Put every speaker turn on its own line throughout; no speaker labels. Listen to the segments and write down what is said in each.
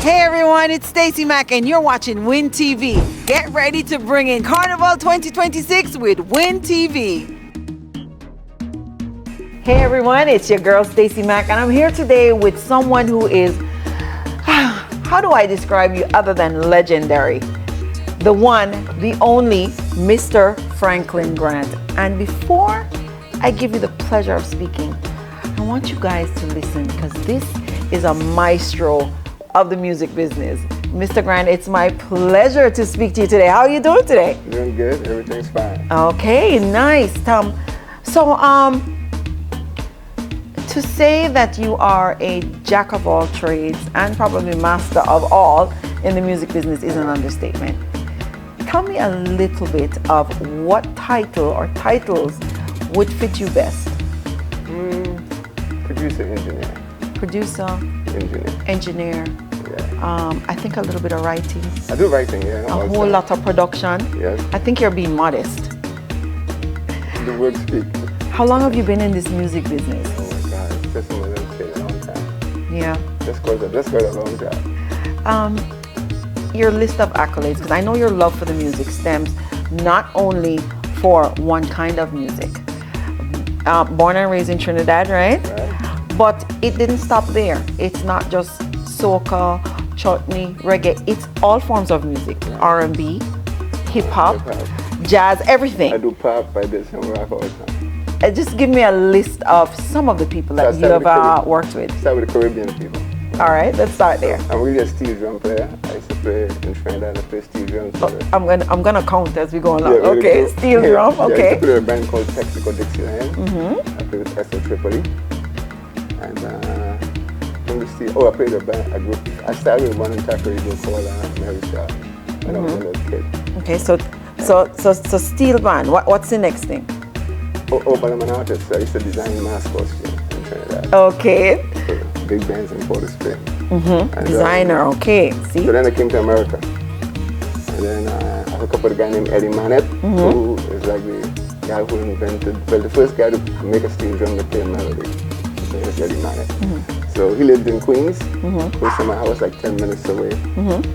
Hey everyone, it's Stacy Mack and you're watching Win TV. Get ready to bring in Carnival 2026 with Win TV. Hey everyone, it's your girl Stacy Mack and I'm here today with someone who is, how do I describe you other than legendary? The one, the only Mr. Franklin Grant. And before I give you the pleasure of speaking, I want you guys to listen because this is a maestro of the music business. Mr. Grant, it's my pleasure to speak to you today. How are you doing today?
Doing good. Everything's fine.
Okay, nice. To say that you are a jack of all trades and probably master of all in the music business is an understatement. Tell me a little bit of what title or titles would fit you best.
Producer, engineer.
Producer, engineer.
Yeah.
I think a little bit of writing.
I do writing, yeah.
A whole lot of production.
Yes.
I think you're being modest.
The word speak.
How long have you been in this music business?
Oh my God, it's just a long time.
Yeah.
Just quite a long time.
Your list of accolades, because I know your love for the music stems not only for one kind of music. Born and raised in Trinidad, right? But it didn't stop there. It's not just soca, chutney, reggae. It's all forms of music. R&B, hip-hop, jazz, everything.
I do pop, I did some rock all the time.
Just give me a list of some of the people that you have worked with.
Start with the Caribbean people.
All right, let's start there.
I'm really a steel drum player. I used to play in Trinidad. I play steel drums.
I'm gonna count as we go along.
Yeah,
okay, steel drum.
Yeah,
Okay.
I used to play in a band called Texaco Dixieland. I played with SO Tripoli. And from the steel, I played a group. I started with one in Tacarigua called Mary Shaw when I was a little kid.
Okay, so steel band. What's the next thing?
But I'm an artist. I used to design mask costumes in Trinidad.
Okay.
Big bands in Port of Spain.
Designer, okay. See?
So then I came to America. And then I hooked up with a guy named Eddie Manet, who is like the guy who invented, well, the first guy to make a steel drum to play a melody. His name is Eddie Manet. So he lived in Queens, close to my house, like 10 minutes away.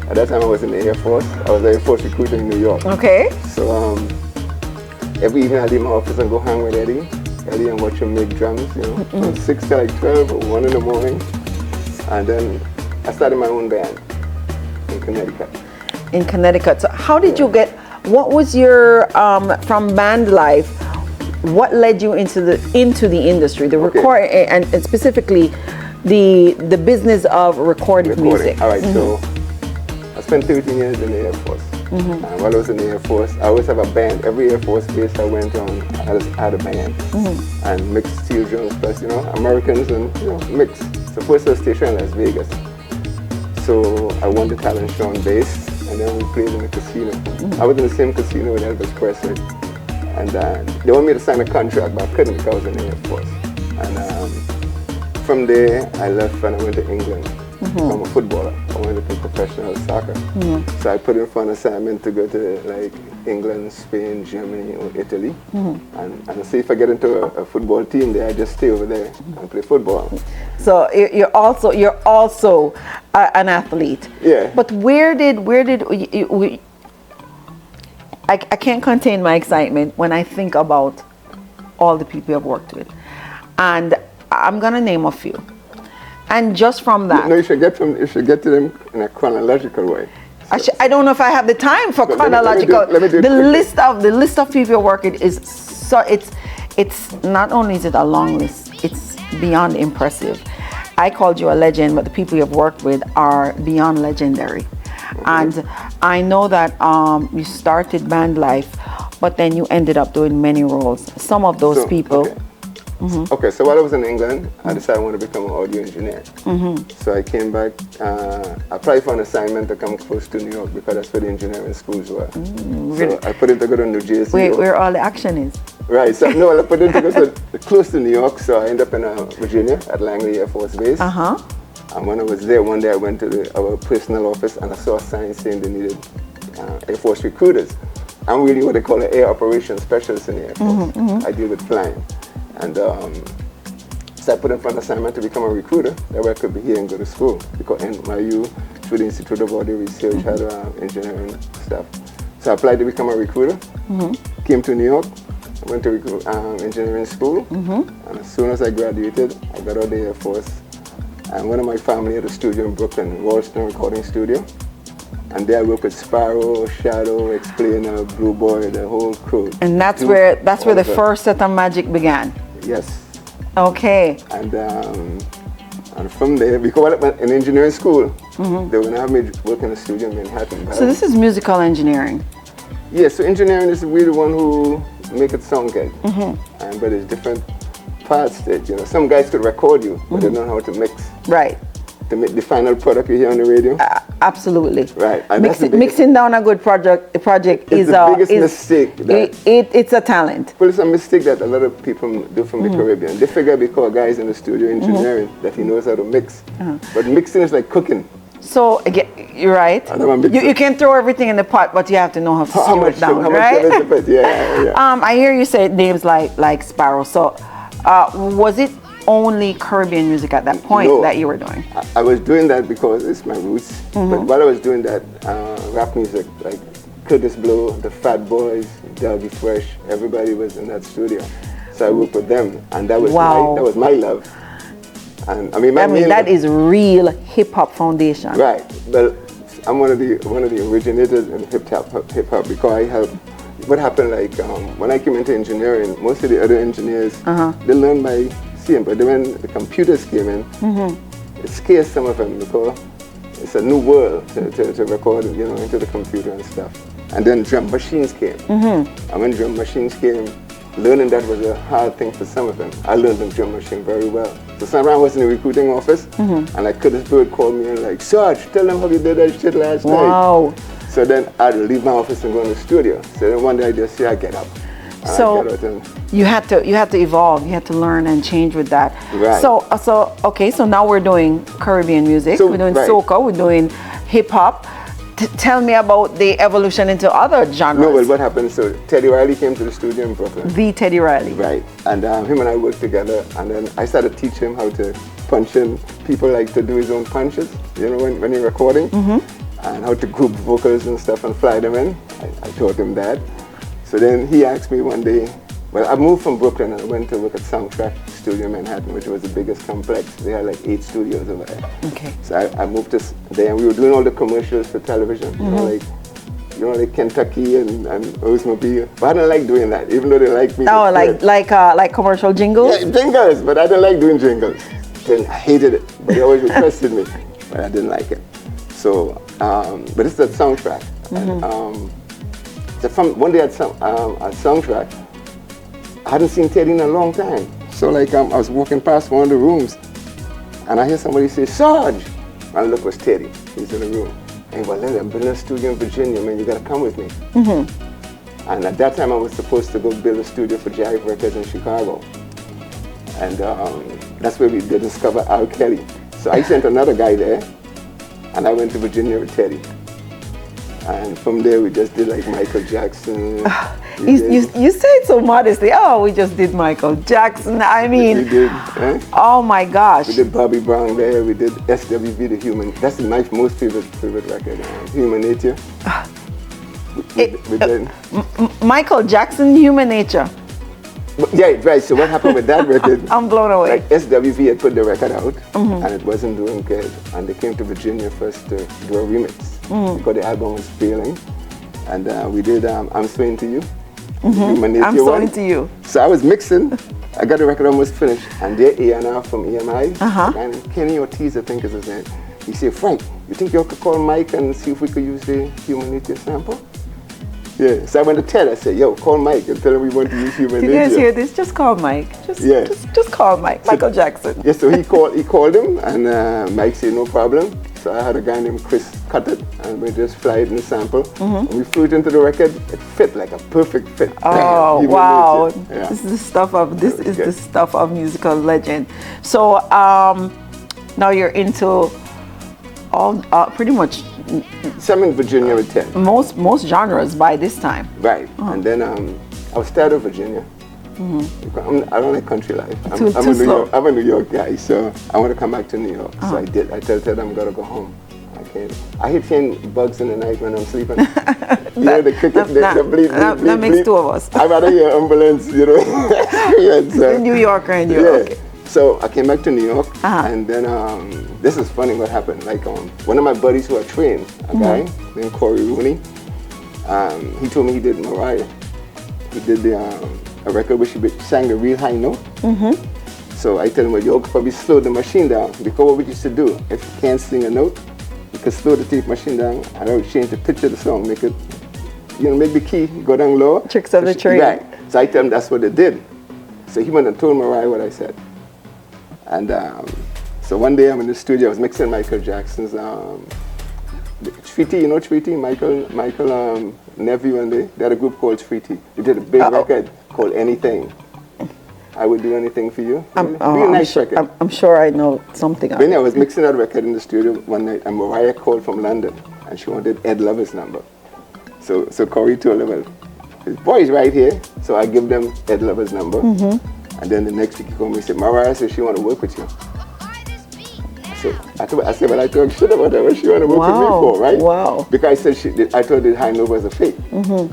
At that time I was in the Air Force. I was an Air Force recruiter in New York.
Okay.
So every evening I'd leave my office and go hang with Eddie and watch him make drums, from 6 to like 12 or 1 in the morning. And then I started my own band in Connecticut. In Connecticut.
So how did you get, what was your, from band life, what led you into the industry, the record, and specifically the business of recording music?
All right, so I spent 13 years in the Air Force. And while I was in the Air Force, I always have a band. Every Air Force base I went on, I had a band. And mixed steel drums plus, Americans and, mixed. So first I was stationed in Las Vegas. So I won the talent show on bass, and then we played in the casino. I was in the same casino with Elvis Presley. And they wanted me to sign a contract, but I couldn't because I was in the Air Force. And from there, I left and I went to England. I'm a footballer. I wanted to play professional soccer. So I put in for an assignment to go to like England, Spain, Germany, or Italy. And see if I get into a football team there, I just stay over there and play football.
So you're also an athlete.
Yeah.
But where did I can't contain my excitement when I think about all the people I've worked with. And I'm gonna name a few. And just from that,
no, you should get to them in a chronological way. So,
I don't know if I have the time for chronological.
Let me do
the list of people you're working is so it's not only is it a long list, it's beyond impressive. I called you a legend, but the people you've worked with are beyond legendary. And I know that you started band life, but then you ended up doing many roles. Some of those people.
Okay, so while I was in England, I decided I wanted to become an audio engineer. So I came back, I applied for an assignment to come close to New York because that's where the engineering schools were. So I put in to go to New Jersey.
Where all the action is.
Right, so no, I put in to go to close to New York, so I ended up in Virginia at Langley Air Force Base. And when I was there, one day I went to our personnel office and I saw a sign saying they needed Air Force recruiters. I'm really what they call an air operations specialist in the Air Force. I deal with flying. And so I put in for an assignment to become a recruiter. That way I could be here and go to school. Because NYU through the Institute of Audio Research, had engineering stuff. So I applied to become a recruiter. Came to New York. I went to engineering school. And as soon as I graduated, I got out of the Air Force. And one of my family had a studio in Brooklyn, Wallstone Recording Studio. And there I worked with Sparrow, Shadow, Explainer, Blue Boy, the whole crew.
And that's where the first set of magic began.
Yes.
Okay.
And from there, because in engineering school, they would have me work in a studio in Manhattan.
So this is musical engineering.
Yeah, so engineering is really the one who make it sound good. But there's different parts that, you know, some guys could record you, but they don't know how to mix.
Right.
To make the final product you hear on the radio.
Absolutely.
Right. And
mixing down a good project is
the biggest mistake.
It's a talent.
Well, it's a mistake that a lot of people do from the Caribbean. They figure because guys in the studio engineering that he knows how to mix. But mixing is like cooking.
So again, you're right. You can throw everything in the pot, but you have to know how to stew it down, right? I hear you say names like Sparrow. So was it only Caribbean music at that point that you were doing?
I was doing that because it's my roots. But while I was doing that, rap music, like Curtis Blow, the Fat Boys, Dougie Fresh, everybody was in that studio. So I worked with them, and that was my love. And I mean
that is real hip hop foundation.
Right. Well, I'm one of the originators in hip hop because I helped. What happened, like when I came into engineering, most of the other engineers they learned by seeing, but then when the computers came in, it scares some of them because it's a new world to record, you know, into the computer and stuff. And then drum machines came, and when drum machines came, learning that was a hard thing for some of them. I learned the drum machine very well. So sometime I was in the recruiting office, and like Curtis Bird called me and like, Sarge, tell them how you did that shit last night. So then I'd leave my office and go in the studio. So then one day I just say I get up.
So you had to evolve. You had to learn and change with that.
Right.
So now we're doing Caribbean music. We're doing soca. We're doing hip hop. Tell me about the evolution into other genres.
No, well, what happened? So Teddy Riley came to the studio in Brooklyn.
The Teddy Riley.
Right. And him and I worked together. And then I started teaching him how to punch in. People like to do his own punches, you know, when you're recording. And how to group vocals and stuff and fly them in. I taught him that. So then he asked me one day, well, I moved from Brooklyn and I went to work at Soundtrack Studio in Manhattan, which was the biggest complex. They had like 8 studios over there. Okay. So I moved to there and we were doing all the commercials for television, you know, like Kentucky and Oldsmobile. But I didn't like doing that, even though they liked me.
Oh, like commercial jingles?
Yeah, jingles, but I didn't like doing jingles. Then I hated it, but they always requested me, but I didn't like it. So, but it's a Soundtrack. And, so from one day at Soundtrack, I hadn't seen Teddy in a long time. So like I was walking past one of the rooms and I hear somebody say, Sarge! And look, it was Teddy. He's in the room. And well, I'm building a studio in Virginia, man, you gotta come with me. And at that time I was supposed to go build a studio for Jive Records in Chicago. And that's where they discovered R. Kelly. So I sent another guy there and I went to Virginia with Teddy. And from there we just did like Michael Jackson.
You say it so modestly. Oh, we just did Michael Jackson. I mean,
we did.
Oh my gosh.
We did Bobby Brown there. We did SWV, the Human. That's my most favorite record. Human Nature. We did.
Michael Jackson, Human Nature.
Yeah, right. So what happened with that record?
I'm blown away.
Like SWV had put the record out, and it wasn't doing good. And they came to Virginia first to do a remix because the album was failing. And we did I'm Swaying to You. Human Nature
I'm Swaying to You.
So I was mixing. I got the record almost finished, and their A&R from EMI, and Kenny Ortiz, I think is his name. He said, Frank, you think you could call Mike and see if we could use the Human Nature sample? Yeah, so I went to Ted. I said, yo, call Mike and tell him we want to use Human Nature.
Did you guys hear this? Just call Mike. Just call Mike. Michael Jackson.
Yeah, so he called him, and Mike said, no problem. So I had a guy named Chris cut it, and we just fly it in the sample. And we flew it into the record. It fit like a perfect fit.
Oh, wow.
Yeah.
This is the stuff of musical legend. So now you're into all pretty much
some in Virginia with Ted.
Most genres by this time.
Right. And then I was tired of Virginia. I don't like country life. I'm a New York guy, so I want to come back to New York. So I did. I told Ted I'm gonna go home. cane. I hate cane bugs in the night when I'm sleeping. You know, the cricket, the bleed,
that makes two of us.
I'd rather hear ambulance, you know. Yeah, so,
New York or in New York.
Yeah. So I came back to New York, and then this is funny what happened. Like one of my buddies who are trained, a guy named Corey Rooney, he told me he did Mariah. He did a record where she sang a real high note. So I tell him, well, you could probably slow the machine down, because what we used to do, if you can't sing a note, you could slow the tape machine down, and I would change the pitch of the song, make it, you know, make the key go down lower.
Tricks of the trade.
Right. So I tell him that's what they did. So he went and told Mariah what I said. And so one day I'm in the studio, I was mixing Michael Jackson's Treaty, you know Treaty? Michael nephew, and they had a group called Treaty. They did a big record called Anything. I Would Do Anything For You. Really nice record.
I'm sure I know something of it.
Then I was mixing that record in the studio one night, and Mariah called from London, and she wanted Ed Lover's number. So Corey told her, well, his boy's right here, so I give them Ed Lover's number. And then the next week he called me and said, Mariah says she want to work with you. So I said, well, I talk shit about her. What she want to work with me for, right?
Wow.
Because I said I told her the high note was a fake.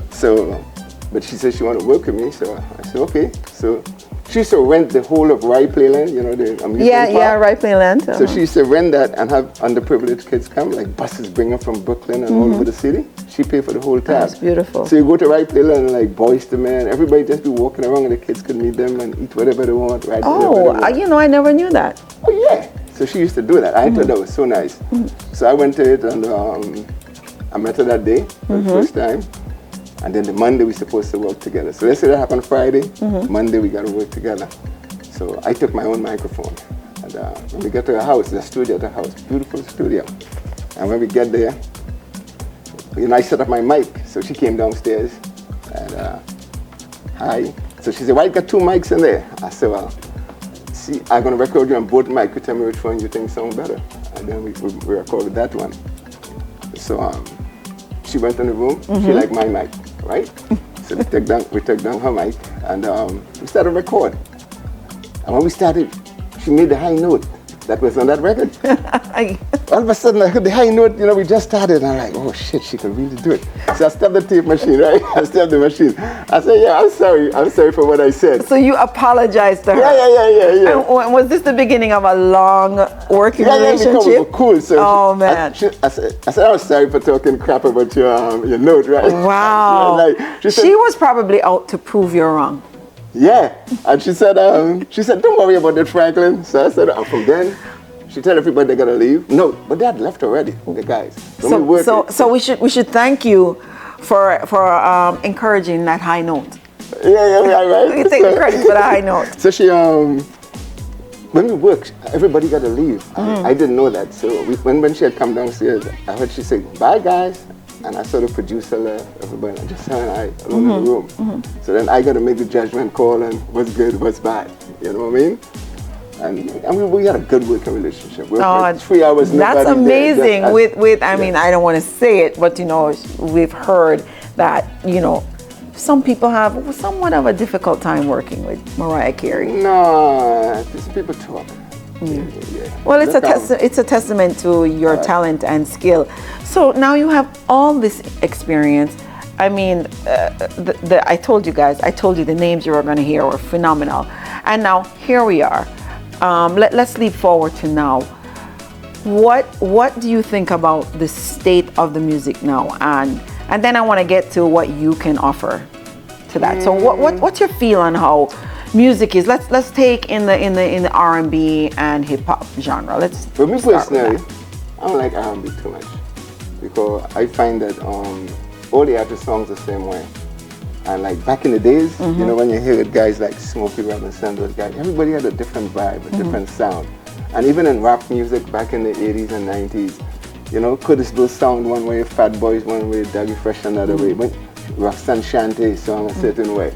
So, but she said she want to work with me, so I said, okay. So she used to rent the whole of Rye Playland, you know, the amusement park.
Rye Playland.
So she used to rent that and have underprivileged kids come, like buses bring them from Brooklyn and all over the city. She paid for the whole tab.
That's beautiful.
So you go to Rye Playland and like Boys to Men, everybody just be walking around and the kids could meet them and eat whatever they want, right?
You know, I never knew that.
Oh yeah. So she used to do that. I thought that was so nice. So I went to it and I met her that day for the first time. And then the Monday we're supposed to work together. So let's say that happened Friday, Monday we got to work together. So I took my own microphone. And when we get to her house, the studio at her house, beautiful studio. And when we get there, you know, I set up my mic. So she came downstairs and hi. So she said, why you got two mics in there? I said, well, see, I'm going to record you on both mics. You tell me which one you think sounds better. And then we recorded that one. So she went in the room. She liked my mic, right? So we took down her mic and we started to record. And when we started, she made the high note that was on that record. All of a sudden I heard the high note, you know, we just started, and I'm like, oh shit, she can really do it. So I stopped the tape machine, right? I stopped the machine. I said, yeah, I'm sorry for what I said.
So you apologized to her?
Yeah.
And was this the beginning of a long working relationship?
Yeah, we were cool. So
oh man.
I said, I was sorry for talking crap about your note, right?
Wow. She was probably out to prove you're wrong.
Yeah, and she said, don't worry about it, Franklin. So I said, from then, she told everybody they gotta leave. No, but they had left already, the guys.
So we should thank you for encouraging that high note.
Yeah, right.
You take the credit for the high note.
So she, when we worked, everybody gotta leave. I didn't know that. So when she had come downstairs, I heard she say, bye guys. And I saw the producer left, everybody, and just her and I alone in the room. So then I got to make the judgment call and what's good, what's bad. You know what I mean? And I mean, we had a good working relationship. We were 3 hours.
That's amazing. I mean, I don't want to say it, but you know, we've heard that, you know, some people have somewhat of a difficult time working with Mariah Carey.
No, these people talk. Yeah.
Well, it's a testament to your talent and skill. So now you have all this experience. I mean, I told you the names you were going to hear were phenomenal. And now here we are. Let's leap forward to now. What do you think about the state of the music now? And then I want to get to what you can offer to that. So what's your feel on how music is? Let's take in the R&B and hip hop genre.
For me personally, I don't like R&B too much because I find that all the artist songs the same way. And like back in the days, you know, when you hear guys like Smokey Robinson, those guys, everybody had a different vibe, a different sound. And even in rap music back in the 80s and 90s, you know, Curtis Blow sound one way, Fat Boys one way, Dougie Fresh another way, but Roxanne Shante song a certain way.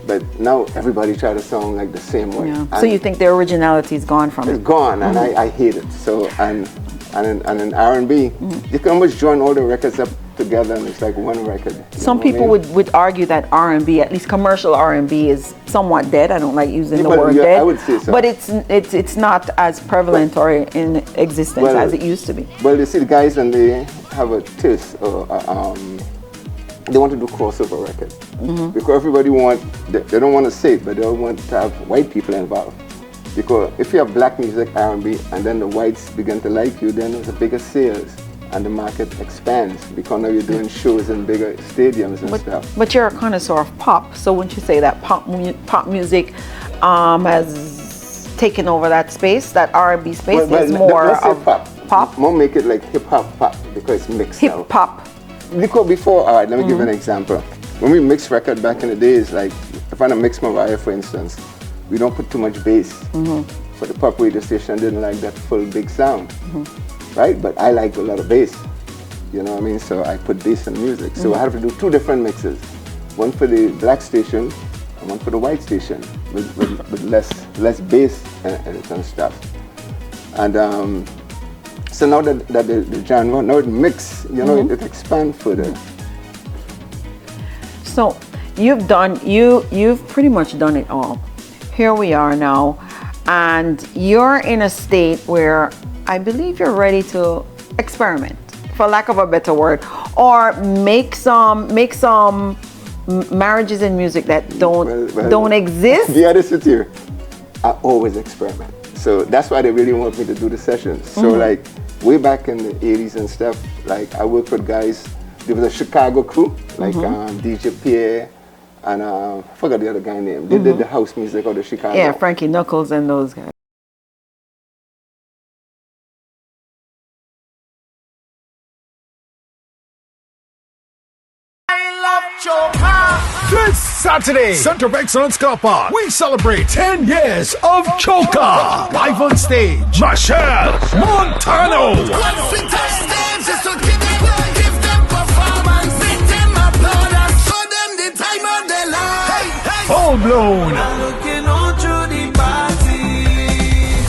But now everybody try to sound like the same way.
Yeah. So you think the originality is gone from it?
It's gone, and I hate it. So and in R&B, you can almost join all the records up together and it's like one record.
Some people would argue that R&B, at least commercial R&B, is somewhat dead. I don't like using the word dead.
I would say so.
But it's not as prevalent or in existence as it used to be.
Well, you see, the guys, and they have a taste, or they want to do crossover record. Because everybody they don't want to say it, but they want to have white people involved. Because if you have black music, R&B, and then the whites begin to like you, then there's a bigger sales. And the market expands because now you're doing shows in bigger stadiums and stuff.
But you're a connoisseur of pop, so wouldn't you say that pop music has taken over that space, that R&B space?
Well,
is more of
pop. More make it like hip hop pop because it's mixed.
Hip hop.
Because before, all right, let me give you an example. When we mixed record back in the days, like if I mix Mariah, for instance, we don't put too much bass. But the pop radio station didn't like that full big sound. Right? But I like a lot of bass, you know what I mean? So I put bass in music. So I have to do two different mixes. One for the black station and one for the white station with less bass and stuff. And so now that the genre, now it mix, you know, it expands further.
So you've pretty much done it all. Here we are now, and you're in a state where I believe you're ready to experiment, for lack of a better word, or make some marriages in music that don't exist.
The other city here, I always experiment. So that's why they really want me to do the sessions. So like way back in the 80s and stuff, like I worked with guys. There was a Chicago crew, like DJ Pierre and I forgot the other guy name. They did the house music of the Chicago.
Yeah, Frankie Knuckles and those guys.
This Saturday, Center of Excellence Car Park, we celebrate 10 years of Choka. Live on stage, Michelle Montano. Full blown.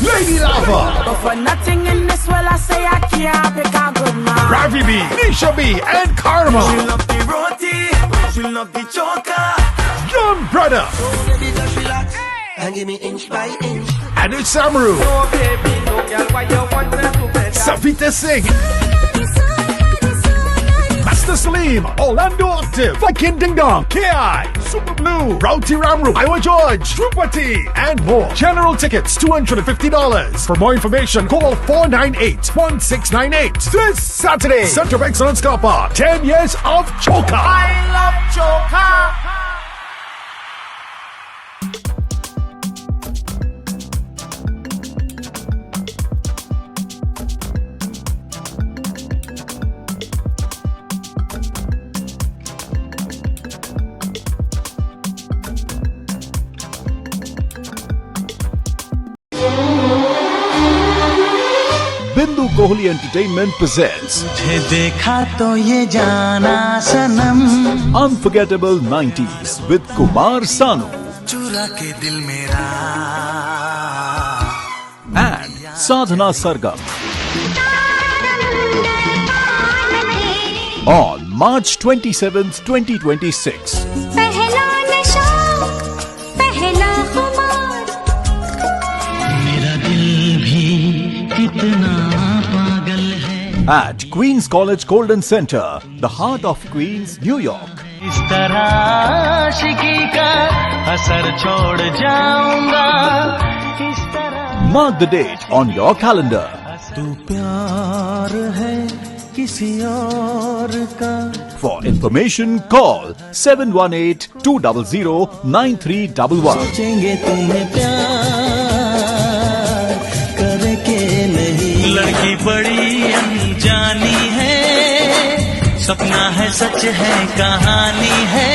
Lady Lava.
But for nothing in this world, I say I can't pick a good man.
Ravi B, Nisha B, and Karma.
She love the roti, she love the choker.
Young brother.
And give me inch by inch.
Anu Samru.
No baby, no girl, why you want them to bed?
Savita Singh. Master Salim, Orlando Octave, Viking Ding Dong, KI, Super Blue, Rowty Ramru, Iowa George, Trupati, and more. General tickets, $250. For more information, call 498-1698. This Saturday, Center of Excellence Car Park, 10 years of Choka.
I love choker.
Bindu Kohli Entertainment presents Unforgettable 90s with Kumar Sanu and Sadhana Sargam on March 27th, 2026. At Queens College Golden Center, the heart of Queens, New York. Mark the date on your calendar. For information, call 718-200-9311.
लड़की बड़ी अनजानी है, सपना है सच है कहानी है.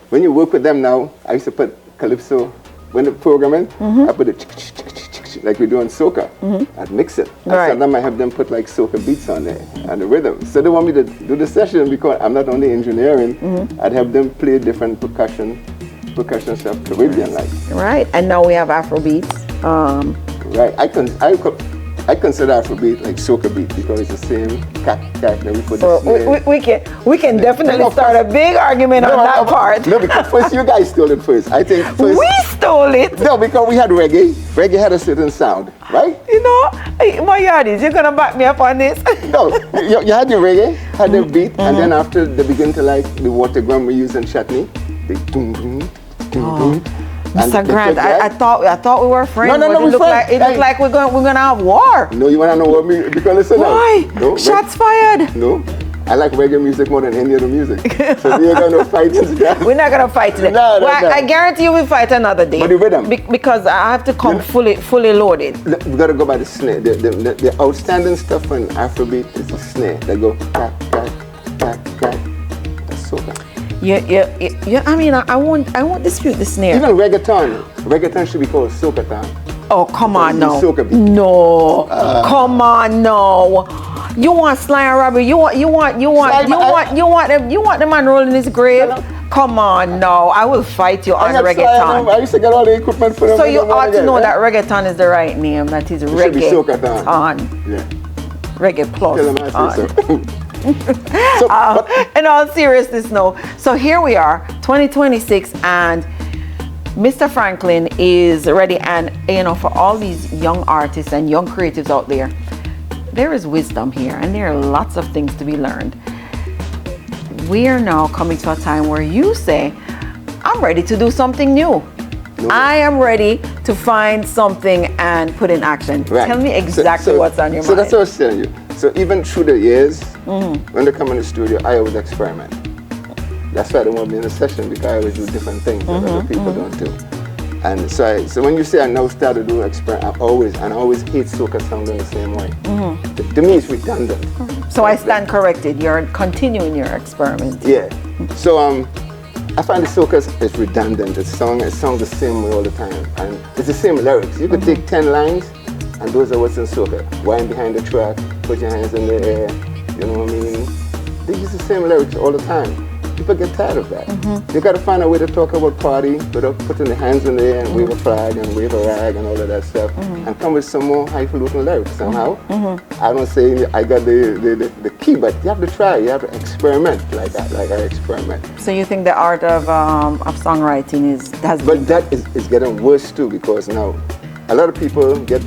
when you work with them now, I used to put calypso, when the programming, I put it like we do on soca. I'd mix it.
Right.
Sometimes I have them put like soca beats on there and the rhythm. So they want me to do the session because I'm not only engineering, I'd have them play different percussion stuff, Caribbean like.
Right, and now we have Afrobeats.
Right, I consider Afrobeat like soca beat because it's the same cat that we put the snare.
We can definitely start a big argument on that part.
No, because first you guys stole it first. I think first.
We stole it.
No, because we had reggae. Reggae had a certain sound, right?
You know, my yardies, you're gonna back me up on this.
No, you had your reggae, had the beat, and then after they begin to like the water gun we use in chutney, they boom, boom, boom, boom.
Mr. Grant, I thought we were friends.
No,
but
we
it looked
friends.
like we're gonna have war.
No, you wanna know what me? Because listen.
Why?
No,
Shots fired.
No, I like reggae music more than any other music. So we ain't got no fighting.
We're not gonna fight today.
No.
I guarantee you we'll fight another day.
But the rhythm.
Because I have to come fully loaded.
We gotta go by the snare. The outstanding stuff on Afrobeat is the snare. They go crack, crack, crack, crack. That's soca.
Yeah. I mean, I won't dispute the snare.
Even reggaeton should be called soca-tan.
Oh, come on now.
Soca beat.
No, come on no. You want Sly and Robbie? You want the man rolling his grave? Come on, no. I will fight you on reggaeton.
I used to get all the equipment for them.
So you ought to know that reggaeton is the right name. That is reggae.
Should be soca-tan.
On.
Yeah.
Reggae plus.
Tell them I say so.
In all seriousness, no. So here we are, 2026, and Mr. Franklin is ready. And for all these young artists and young creatives out there, there is wisdom here, and there are lots of things to be learned. We are now coming to a time where you say, "I'm ready to do something new. I am ready to find something and put in action."
Right.
Tell me exactly what's on your mind.
So that's what I was telling you. So even through the years, when they come in the studio, I always experiment. That's why they want me in a session, because I always do different things that other people don't do. And so when you say I now start to do experiment, I always hate soca sounding the same way. To me, it's redundant.
So I stand corrected. You're continuing your experiment.
Yeah. So I find the soca is redundant. It sounds the same way all the time, and it's the same lyrics. You could take 10 lines, and those are what's in soca. Wind behind the track, put your hands in the air. You know what I mean? They use the same lyrics all the time. People get tired of that. They got to find a way to talk about party without putting their hands in the air and wave a flag and wave a rag and all of that stuff, and come with some more highfalutin lyrics somehow. I don't say I got the key, but you have to try. You have to experiment like that, like I experiment.
So you think the art of songwriting
But that is getting worse too, because now a lot of people get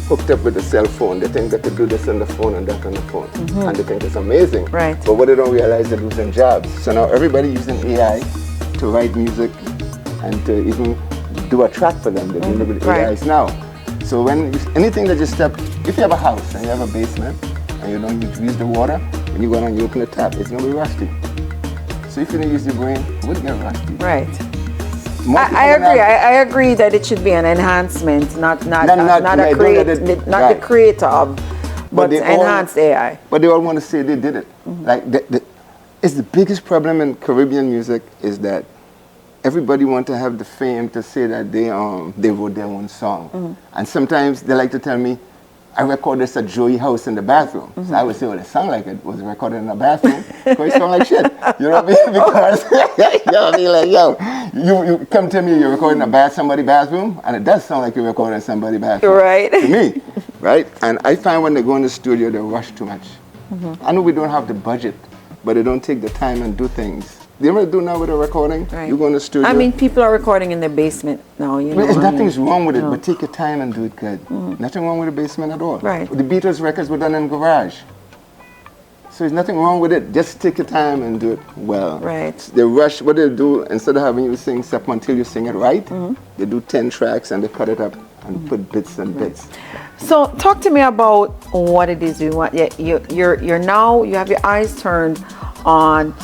hooked up with the cell phone. They think they could do this on the phone and that on the phone, and they think it's amazing.
Right.
But what they don't realize, they're losing jobs. So now everybody using AI to write music and to even do a track for them. They're doing it with AIs now. So when anything that you step, if you have a house and you have a basement and you don't use the water, when you go down and you open the tap, it's gonna be rusty. So if you don't use your brain, it would get rusty.
right? I agree. I agree that it should be an enhancement, not the creator of, but enhanced AI.
But they all want to say they did it. Like it's the biggest problem in Caribbean music is that everybody want to have the fame to say that they wrote their own song, and sometimes they like to tell me, I recorded this at Joey house in the bathroom. So I would say, well, it sounded like it was recorded in the bathroom, because it sound like shit. You know what I mean? Because, you know what I mean? Like, you come to me, you're recording in somebody's bathroom, and it does sound like you're recording in somebody's bathroom.
Right.
To me, right? And I find when they go in the studio, they rush too much. I know we don't have the budget, but they don't take the time and do things. You ever do now with a recording?
Right.
You go in the studio.
I mean, people are recording in their basement now. You know,
nothing's wrong with it, but take your time and do it good. Nothing wrong with the basement at all.
Right.
The Beatles records were done in the garage. So there's nothing wrong with it. Just take your time and do it well.
Right.
They rush. What they do, instead of having you sing stuff until you sing it right, they do 10 tracks and they cut it up and put bits and bits.
So talk to me about what it is you want. You're now, you have your eyes turned on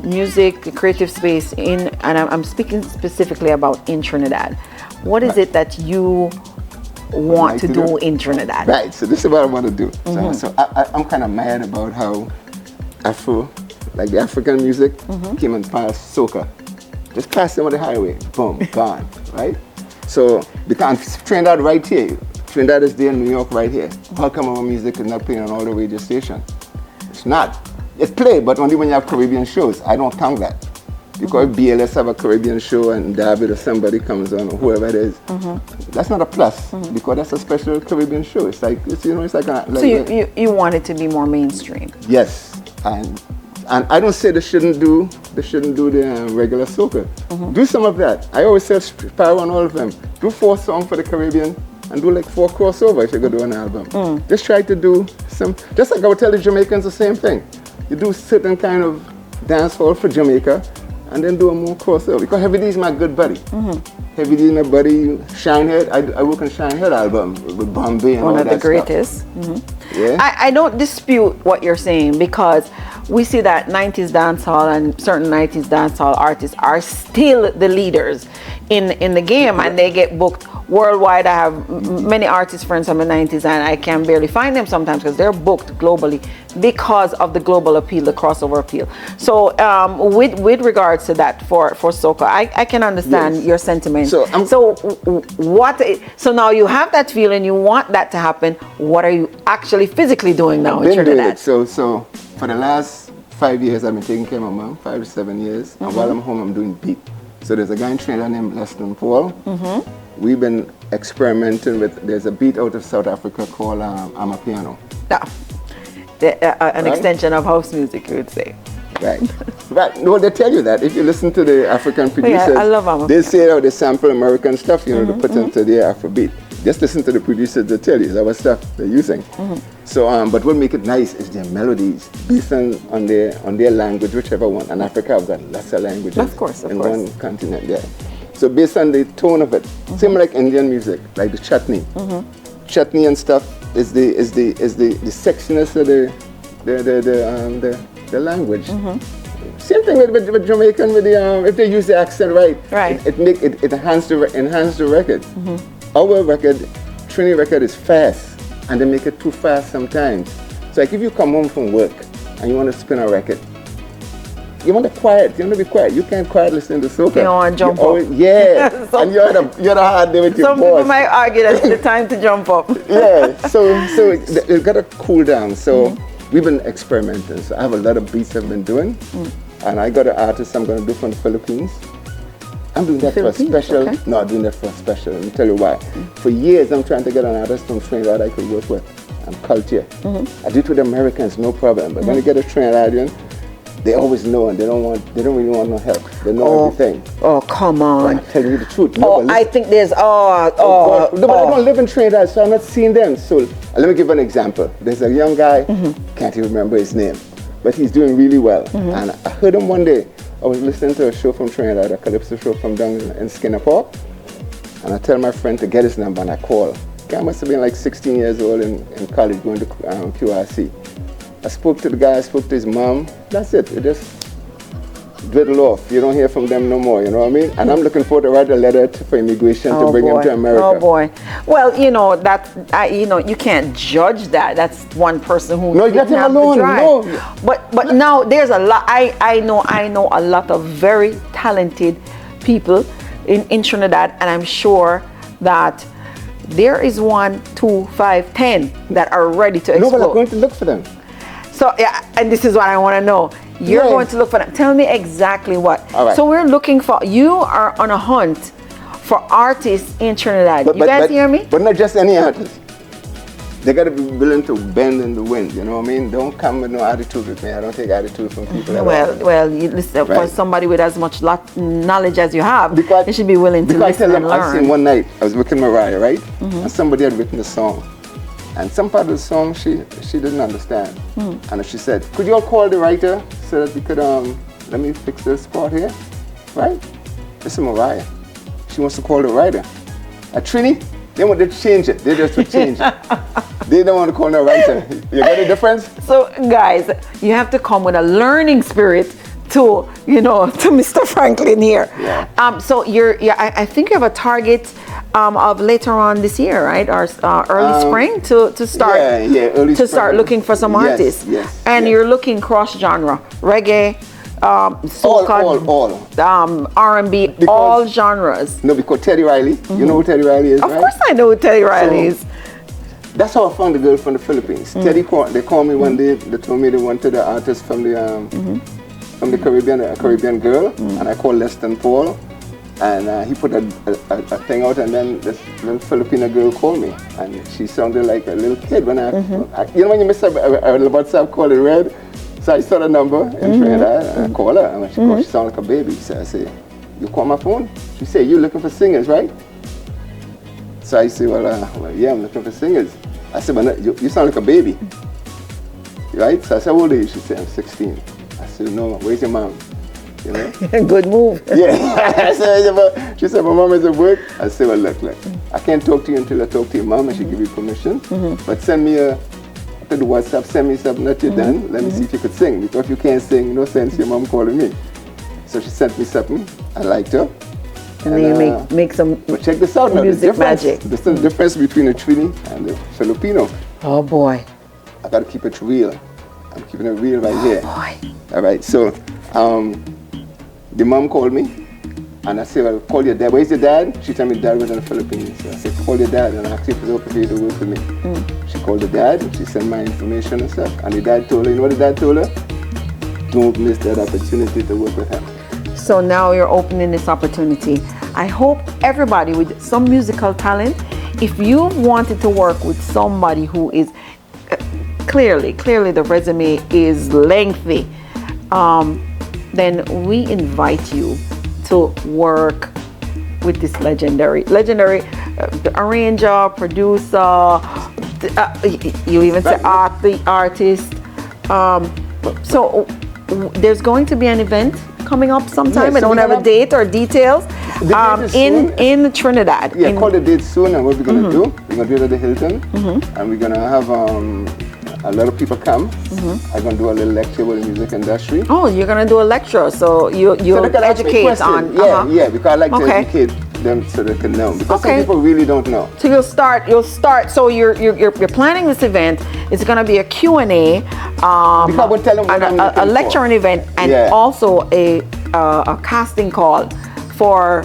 music, the creative space and I'm speaking specifically about in Trinidad. What is it that you want to do in Trinidad?
Right, so this is what I want to do. So I'm kind of mad about how Afro, like the African music, came and passed soca. Just pass them on the highway. Boom, gone, right? So because Trinidad right here. Trinidad is there in New York right here. How come our music is not playing on all the radio stations? It's not. It's played, but only when you have Caribbean shows. I don't count that. Because if BLS have a Caribbean show and David or somebody comes on, or whoever it is, that's not a plus, because that's a special Caribbean show. It's like, it's like a... Like,
so you want it to be more mainstream?
Yes, and I don't say they shouldn't do the regular soca. Do some of that. I always say power on all of them. Do 4 songs for the Caribbean and do like 4 crossover if you're gonna do an album. Just try to do some, just like I would tell the Jamaicans the same thing. You do certain kind of dance hall for Jamaica and then do a more crossover. Because Heavy D is my good buddy. Heavy D is my buddy, Shinehead. I work on Shinehead album with Bombay and all that stuff.
One of the greatest.
Yeah.
I don't dispute what you're saying, because we see that 90s dancehall and certain 90s dancehall artists are still the leaders in the game, and they get booked worldwide. I have many artist friends from the 90s, and I can barely find them sometimes because they're booked globally because of the global appeal, the crossover appeal. So with regards to that for soca, I can understand your sentiment. So now you have that feeling, you want that to happen. What are you actually physically doing now in Trinidad?
So for the last 5 years, I've been taking care of my mom, 5 to 7 years. And while I'm home, I'm doing beat. So there's a guy in Trinidad named Leston Paul. We've been experimenting with, there's a beat out of South Africa called Amapiano.
An extension of house music, you would say.
Right. No, they tell you that. If you listen to the African producers,
I love Amapiano.
They say they sample American stuff, to put into their Afrobeat. Just listen to the producers, they tell you it's our stuff they're using. So, but what make it nice is their melodies based on their language, whichever one. And Africa have got lots of languages in one continent there. So based on the tone of it, same like Indian music, like the chutney. Chutney and stuff is the sexiness of the language. Same thing with Jamaican, with the if they use the accent right. It enhance the record. Our record, Trini record, is fast, and they make it too fast sometimes. So like if you come home from work and you want to spin a record, you want to quiet. You want to be quiet. You can't quiet listening to soca.
You don't want to jump up.
And you're the hard day with your boss.
Some people might argue that it's the time to jump up.
So you've got to cool down. So we've been experimenting. So I have a lot of beats I've been doing, and I got an artist I'm going to do from the Philippines. I'm doing that for a special. Okay. No, I'm doing that for a special. Let me tell you why. For years, I'm trying to get an artist from Trinidad I could work with. I'm culture. I do it with Americans, no problem. But when you get a Trinidadian, they always know, and they don't really want no help. They know everything.
Oh, come on.
I'm telling you the truth.
No, I think there's
No, but I don't live in Trinidad, so I'm not seeing them. So let me give an example. There's a young guy, can't even remember his name, but he's doing really well. And I heard him one day. I was listening to a show from Trinidad, a Calypso show from down in Skinner Park, and I tell my friend to get his number, and I call. The guy must have been like 16 years old in college going to QRC. I spoke to the guy, I spoke to his mom. That's it. It just dwindled off. You don't hear from them no more, you know what I mean? And I'm looking forward to write a letter for immigration to bring him to America.
Oh boy. Well, you can't judge that. That's one person who
didn't have to drive. No.
But now there's a lot. I know a lot of very talented people in Trinidad, and I'm sure that there is 1, 2, 5, 10 that are ready to explode.
No, but I'm going to look for them.
So and this is what I want to know. You're going to look for them. Tell me exactly what.
All right.
So we're looking for, you are on a hunt for artists in Trinidad. You guys hear me?
But not just any artist. They got to be willing to bend in the wind, you know what I mean? Don't come with no attitude with me. I don't take attitude from people at all.
Well, you listen, for somebody with as much knowledge as you have, they should be willing to listen and learn.
I seen one night, I was with Mariah, right? And somebody had written a song. And some part of the song she didn't understand. And she said, could you all call the writer so that we could, let me fix this part here, right? This is Mariah. She wants to call the writer. At Trini, they want to change it. They just would change it. They don't want to call no writer. You get the difference?
So guys, you have to come with a learning spirit to Mr. Franklin here.
Yeah.
So I think you have a target of later on this year, right, or early spring to start
early
to start looking for some artists.
Yes.
And you're looking cross genre, reggae, soca,
all.
R&B, all genres.
No, because Teddy Riley, you know who Teddy Riley is,
Of
right?
course I know who Teddy Riley is.
That's how I found the girl from the Philippines. Teddy they called me one day. They told me they wanted the artist from the Caribbean, a Caribbean girl, and I called Leston Paul, and he put a thing out, and then this little Filipino girl called me, and she sounded like a little kid when you know when you miss a WhatsApp call it red. So I saw the number in Trinidad, and I called her, and she sounded like a baby. So I said, "You call my phone?" She said, "You're looking for singers, right?" So I said, well, yeah, I'm looking for singers. I said, but no, you sound like a baby, right? So I said, how old are you? She said, I'm 16. I said, no, where's your mom? You know?
Good move.
Yeah. She said, my mom is at work. I said, well, look, I can't talk to you until I talk to your mom and she give you permission. But send me to the WhatsApp, send me something that you've done. Let me see if you could sing. Because if you can't sing, no sense your mom calling me. So she sent me something. I liked her.
And then you make some
but check this out now.
music magic.
There's the difference between a Trini and the Filipino.
Oh boy.
I gotta keep it real. I'm keeping it real right here.
Boy.
All right, so the mom called me and I said, well, call your dad. Where's your dad? She told me dad was in the Philippines. So I said, call your dad and ask if it's okay for you to work with me. She called the dad, she sent my information and stuff. And the dad told her, you know what the dad told her? Don't miss that opportunity to work with him.
So now you're opening this opportunity. I hope everybody with some musical talent, if you wanted to work with somebody who is clearly the resume is lengthy, then we invite you to work with this legendary arranger, producer, you even say the artist. So there's going to be an event coming up sometime.
Yes,
I don't have a date or details. In Trinidad.
Yeah, call the date soon, and what we're gonna do? We're gonna do it at the Hilton, and we're gonna have a lot of people come. I'm gonna do a little lecture with the music industry.
Oh, you're gonna do a lecture, so you'll educate on.
Yeah, because I like to educate them so they can know. Because some people really don't know.
So you'll start. So you're planning this event. It's gonna be a Q&A,
because we'll tell them what
a lecturing event, and also a casting call for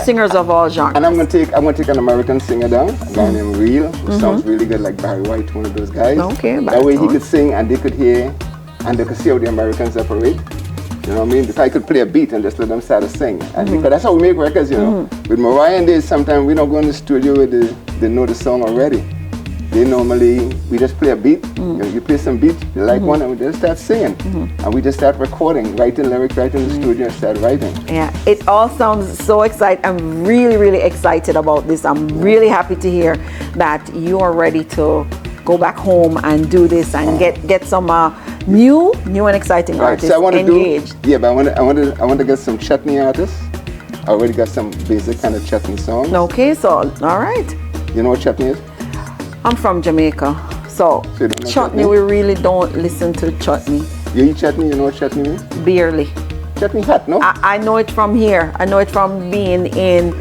singers of all genres.
And I'm gonna take an American singer down, a guy named Real, who sounds really good, like Barry White, one of those guys.
Okay,
that way he could sing and they could hear and they could see how the Americans operate. You know what I mean? Because I could play a beat and just let them start to sing. And because that's how we make records, you know. With Mariah and Days, sometimes we don't go in the studio with they know the song already. We just play a beat, you play some beat, you like one, and we just start singing. And we just start recording, writing lyrics, right in the studio and start writing.
Yeah, it all sounds so exciting. I'm really excited about this. I'm really happy to hear that you are ready to go back home and do this and get some new and exciting artists engaged.
But I want to get some chutney artists. I already got some basic kind of chutney songs.
Okay, so all right.
You know what chutney is?
I'm from Jamaica, so chutney, we really don't listen to chutney.
You eat chutney, you know what chutney means?
Barely.
Chutney hot, no?
I know it from here. I know it from being in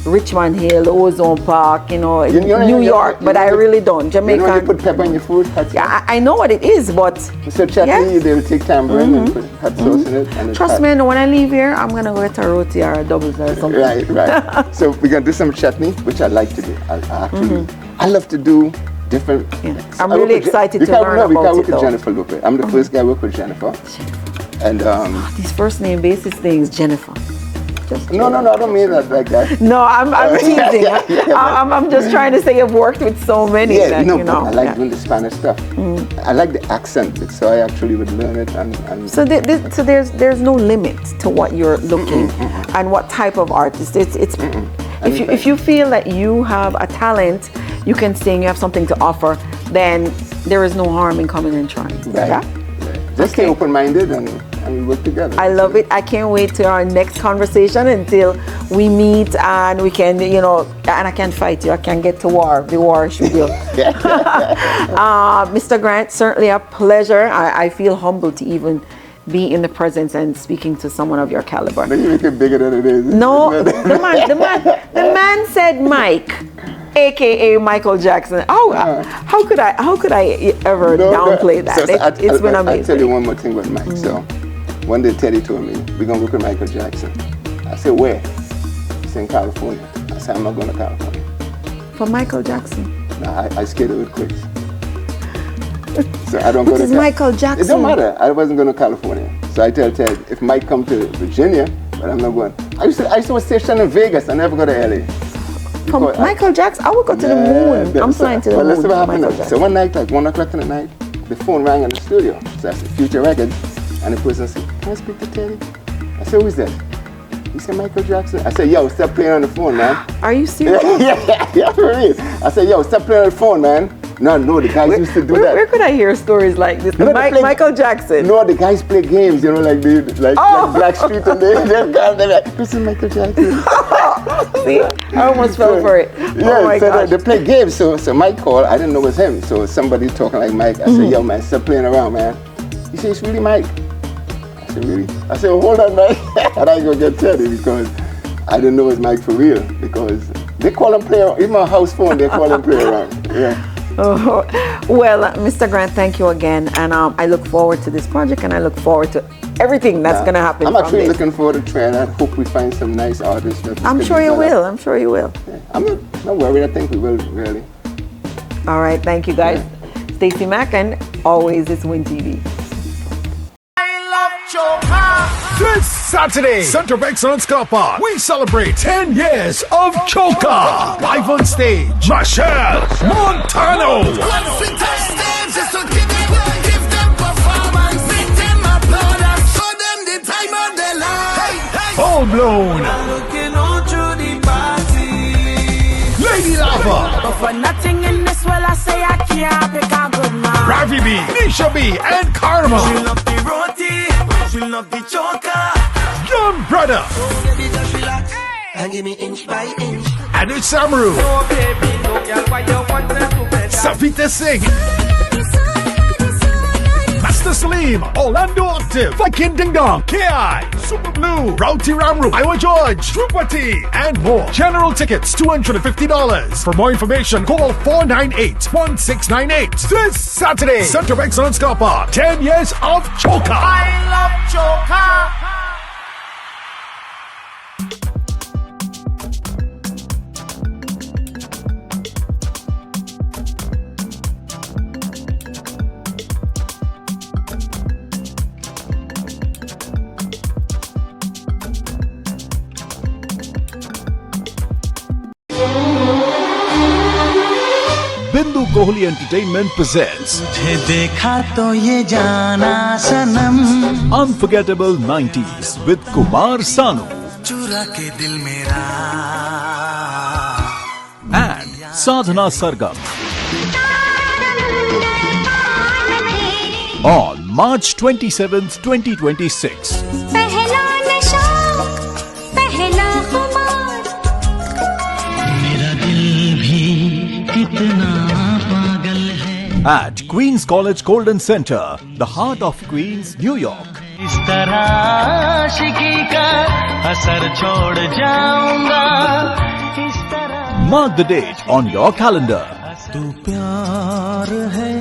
Richmond Hill, Ozone Park, New York, but I really don't. Jamaican.
You know you put pepper in your food?
Yeah, I know what it is, but...
So chutney, they'll take tamarind and put hot sauce in it. And
trust me, when I leave here, I'm going to get a roti or a doubles or something.
Right. So we're going to do some chutney, which I like to do. I love to do different...
Yeah. I'm really excited to learn about it.
We can work with Jennifer Lopez. I'm the first guy to work with Jennifer. And
these first name basis things, Jennifer.
No, I don't mean that like that.
No, I'm teasing. I'm just trying to say I've worked with so many.
I like doing the Spanish stuff. I like the accent, so I actually would learn it. And
so there's no limit to what you're looking and what type of artist. If you feel that you have a talent, you can sing, you have something to offer, then there is no harm in coming and trying.
Right. Yeah? Just stay open-minded and we work together.
I love it. I can't wait to our next conversation until we meet and we can, and I can fight you. I can get to war. The war should be. Mr. Grant, certainly a pleasure. I feel humbled to even be in the presence and speaking to someone of your caliber.
Then you make it bigger than it is.
No, the man said Mike. AKA Michael Jackson. How could I ever downplay that? It's been amazing.
I'll tell you one more thing about Mike. So one day Teddy told me, we're going to work with Michael Jackson. I said, where? He said, in California. I said, I'm not going to California.
For Michael Jackson?
No, I scared it with quits. So I don't go to
This is Michael Jackson.
It don't matter. I wasn't going to California. So I tell Ted, if Mike come to Virginia, but I'm not going. I used to station in Vegas. I never go to LA.
From Michael Jackson? I would go to the moon. I'm flying to the moon.
Let's see what happened. So one night, like 1 o'clock in the night, the phone rang in the studio. So I said, Future Records. And the person said, can I speak to Teddy? I said, who is that? He said, Michael Jackson. I said, yo, stop playing on the phone, man.
Are you serious?
yeah, for real. I said, yo, stop playing on the phone, man. No, the guys used to do that.
Where could I hear stories like this? Michael Jackson.
No, the guys play games, you know, like Blackstreet and they're like, this is Michael Jackson.
See, I almost fell for it.
Yeah,
oh my gosh.
They play games. So Mike called. I didn't know it was him. So somebody talking like Mike. I said, yo, man, stop playing around, man. He said, it's really Mike. I said, really? I said, well, hold on, Mike. And I go get Teddy because I didn't know it was Mike for real. Because they call him play around. Even my house phone, they call him play around. Yeah.
Oh, well, Mr. Grant, thank you again, and I look forward to this project, and I look forward to everything that's going to happen.
I'm actually looking forward to trying. I hope we find some nice artists.
I'm sure you will. I'm sure you will.
Yeah. I'm not worried. I think we will, really.
All right, thank you, guys. Yeah. Stacy Mack, and always it's Win TV.
This Saturday, Center of Excellence Car Park, we celebrate 10 years of Choka. Live on stage, Michelle Montano. Full blown. Lady Lava.
But for nothing in this world, I say I can't pick a good man.
Ravi B, Nisha B, and Karma.
She love the roti, she love the choka.
Young Brother.
Oh, baby, just relax and give me inch by inch.
And it's Samru.
Oh, baby, no, girl, why you want them to better?
Savita Singh. Master Salim, Orlando Octave, Viking Ding Dong, KI, Super Blue, Rowty Ramru, Iowa George, Trupati, and more. General tickets, $250. For more information, call 498-1698. This Saturday, Center of Excellence Car Park, 10 years of Choka.
I love choka.
Bindu Kohli Entertainment presents
तुझे देखा तो ये जाना सनम
Unforgettable 90s with Kumar Sanu
चुरा के दिल मेरा
and Sadhana Sargam on March 27th, 2026.
पहला नशा पहला खुमार
मेरा दिल भी कितना पागल है
At Queen's College Golden Center, the heart of Queens, New York.
इस तरह आशिकी का असर छोड़ जाऊंगा इस तरह
Mark the date on your calendar.
तू प्यार है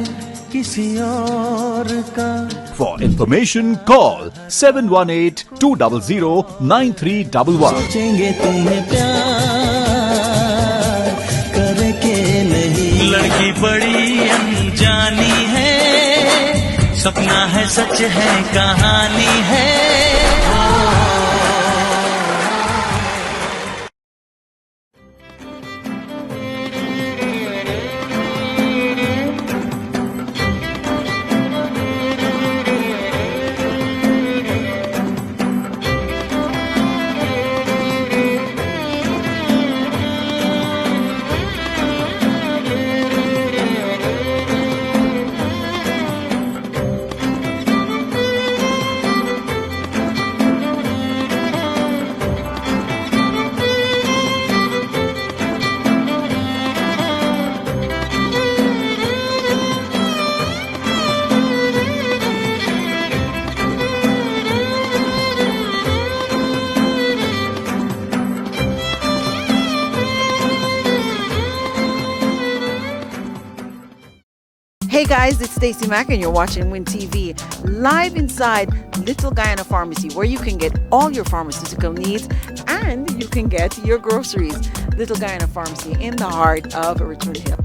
किसी और का
For information, call 718-200-9311.
सोचेंगे तुम्हें प्यार करके नहीं लड़की बड़ी अनजानी है सपना है सच है कहानी है
Hey guys, it's Stacy Mack and you're watching Win TV live inside Little Guyana Pharmacy, where you can get all your pharmaceutical needs and you can get your groceries. Little Guyana Pharmacy in the heart of Richmond Hill.